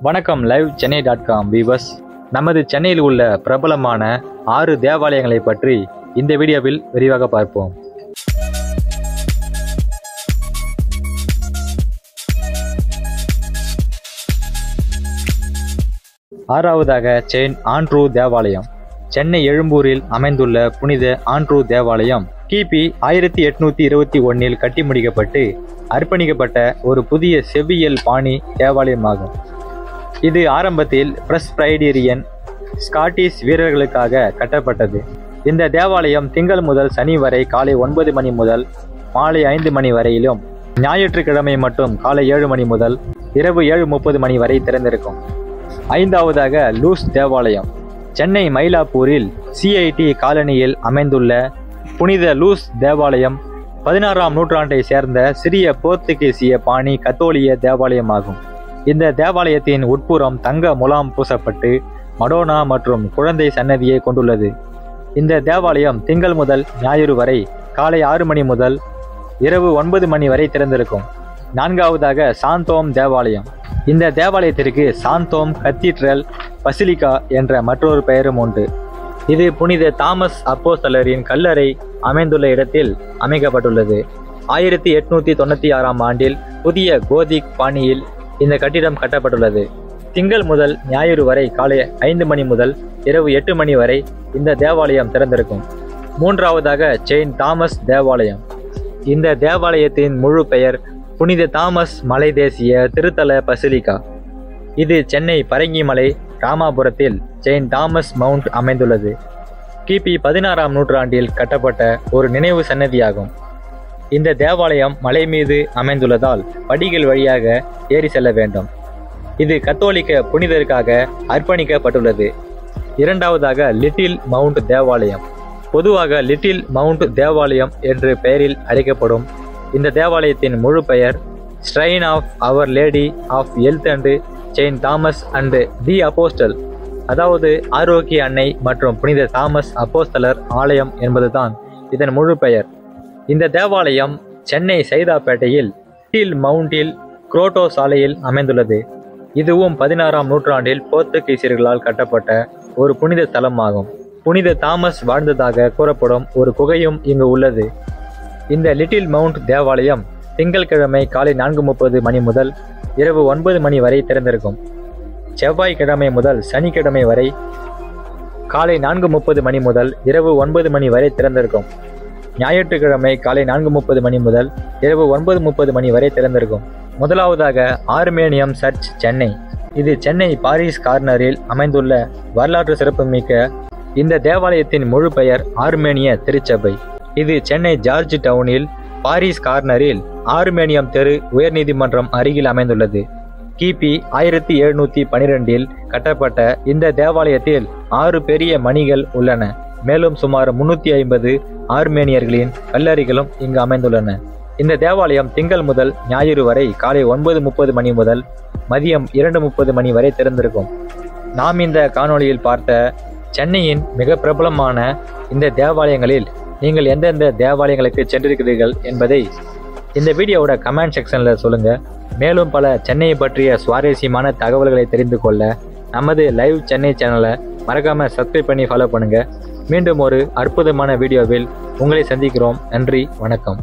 வணக்கம் live சென்னை.com viewers. நமது சென்னையில் உள்ள பிரபலமான 6 தேவாலயங்களை பற்றி இந்த வீடியோவில் விரிவாக பார்ப்போம். ஆறாவதாக செயின்ட் ஆண்ட்ரூ தேவாலயம். சென்னை எழும்பூரில் அமைந்துள்ள புனித ஆண்ட்ரூ தேவாலயம் கிபி 1821 கட்டி முடிக்கப்பட்டு அர்ப்பணிக்கப்பட்ட ஒரு புதிய செவ்வியல் பாணி தேவாலயமாகும். இது ஆரம்பத்தில் பிரஸ்பிரைடீரியன் ஸ்காட்டிஷ் வீரர்களுக்காக கட்டப்பட்டது. இந்த தேவாலயம் திங்கள் முதல் சனி வரை காலை 9 மணி முதல் மாலை 5 மணி வரையிலும், ஞாயிற்றுக்கிழமை மட்டும் காலை 7 மணி முதல் இரவு 7:30 மணி வரை திறந்திருக்கும். ஐந்தாவதாக லூஸ் தேவாலயம். சென்னை மயிலாப்பூரில் CIT காலனியில் அமைந்துள்ள புனித லூஸ் தேவாலயம் 16ஆம் நூற்றாண்டை சேர்ந்த சிறிய போர்த்துகீசிய பாணி கத்தோலிய தேவாலயமாகும். இந்த தேவாலயத்தின் உட்புறம் தங்க முலாம் பூசப்பட்டு மடோனா மற்றும் குழந்தை சன்னதியை கொண்டுள்ளது. இந்த தேவாலயம் திங்கள் முதல் ஞாயிறு வரை காலை 6 மணி முதல் இரவு 9 மணி வரை திறந்திருக்கும். நான்காவதாக சாந்தோம் தேவாலயம். இந்த தேவாலயத்திற்கு சாந்தோம் கத்தீட்ரல் பசிலிகா என்ற மற்றொரு பெயரும் உண்டு. இது புனித தாமஸ் அப்போஸ்தலரின் கல்லறை அமைந்துள்ள இடத்தில் அமைக்கப்பட்டுள்ளது. 1896ஆம் ஆண்டில் புதிய கோதிக் பாணியில் இந்த கட்டிடம் கட்டப்பட்டுள்ளது. திங்கள் முதல் ஞாயிறு வரை காலை 5 மணி முதல் இரவு 8 மணி வரை இந்த தேவாலயம் திறந்திருக்கும். மூன்றாவதாக செயின்ட் தாமஸ் தேவாலயம். இந்த தேவாலயத்தின் முழு பெயர் புனித தாமஸ் மலை தேசிய திருத்தல பசிலிகா. இது சென்னை பரங்கிமலை ராமாபுரத்தில் செயின்ட் தாமஸ் மவுண்ட் அமைந்துள்ளது. கிபி 16ஆம் நூற்றாண்டில் கட்டப்பட்ட ஒரு நினைவு சன்னதியாகும். இந்த தேவாலயம் மலை மீது அமைந்துள்ளதால் படிகள் வழியாக ஏறி செல்ல வேண்டும். இது கத்தோலிக்க புனிதருக்காக அர்ப்பணிக்கப்பட்டுள்ளது. இரண்டாவதாக லிட்டில் மவுண்ட் தேவாலயம். பொதுவாக லிட்டில் மவுண்ட் தேவாலயம் என்று பெயரில் அழைக்கப்படும் இந்த தேவாலயத்தின் முழு பெயர் shrine of our lady of health and saint Thomas and the apostle, அதாவது ஆரோக்கிய அன்னை மற்றும் புனித தாமஸ் அப்போஸ்தலர் ஆலயம் என்பதுதான் இதன் முழு பெயர். இந்த தேவாலயம் சென்னை சைதாப்பேட்டையில் லிட்டில் மவுண்டில் குரோட்டோ சாலையில் அமைந்துள்ளது. இதுவும் 16ஆம் நூற்றாண்டில் போர்த்துகீசியர்களால் கட்டப்பட்ட ஒரு புனித தலமாகும். புனித தாமஸ் வாழ்ந்ததாக கூறப்படும் ஒரு குகையும் இங்கு உள்ளது. இந்த லிட்டில் மவுண்ட் தேவாலயம் திங்கட்கிழமை காலை 4:30 மணி முதல் இரவு 9 மணி வரை திறந்திருக்கும். செவ்வாய்க்கிழமை முதல் சனிக்கிழமை வரை காலை 4:30 மணி முதல் இரவு 9 மணி வரை திறந்திருக்கும். ஞாயிற்றுக்கிழமை காலை 4:30 மணி முதல் இரவு 9:30 மணி வரை திறந்திருக்கும். முதலாவதாக ஆர்மேனியம் சர்ச் சென்னை. இது சென்னை பாரிஸ் கார்னரில் அமைந்துள்ள வரலாற்று சிறப்புமிக்க இந்த தேவாலயத்தின் முழு பெயர் ஆர்மேனிய திருச்சபை. இது சென்னை ஜார்ஜ் டவுனில் பாரிஸ் கார்னரில் ஆர்மேனியம் தெரு உயர்நீதிமன்றம் அருகில் அமைந்துள்ளது. கிபி 1712 கட்டப்பட்ட இந்த தேவாலயத்தில் 6 பெரிய மணிகள் உள்ளன. மேலும் சுமார் 350 ஆர்மேனியர்களின் கல்லறைகளும் இங்கு அமைந்துள்ளன. இந்த தேவாலயம் திங்கள் முதல் ஞாயிறு வரை காலை 9:30 மணி முதல் மதியம் 2:30 மணி வரை திறந்திருக்கும். நாம் இந்த காணொளியில் பார்த்த சென்னையின் மிக பிரபலமான இந்த தேவாலயங்களில் நீங்கள் எந்தெந்த தேவாலயங்களுக்கு சென்றிருக்கிறீர்கள் என்பதை இந்த வீடியோவோட கமெண்ட் செக்ஷனில் சொல்லுங்கள். மேலும் பல சென்னையை பற்றிய சுவாரஸ்யமான தகவல்களை தெரிந்து கொள்ள நமது லைவ் சென்னை சேனலை மறக்காமல் சப்ஸ்கிரைப் பண்ணி ஃபாலோ பண்ணுங்கள். மீண்டும் ஒரு அற்புதமான வீடியோவில் உங்களை சந்திக்கிறோம். நன்றி, வணக்கம்.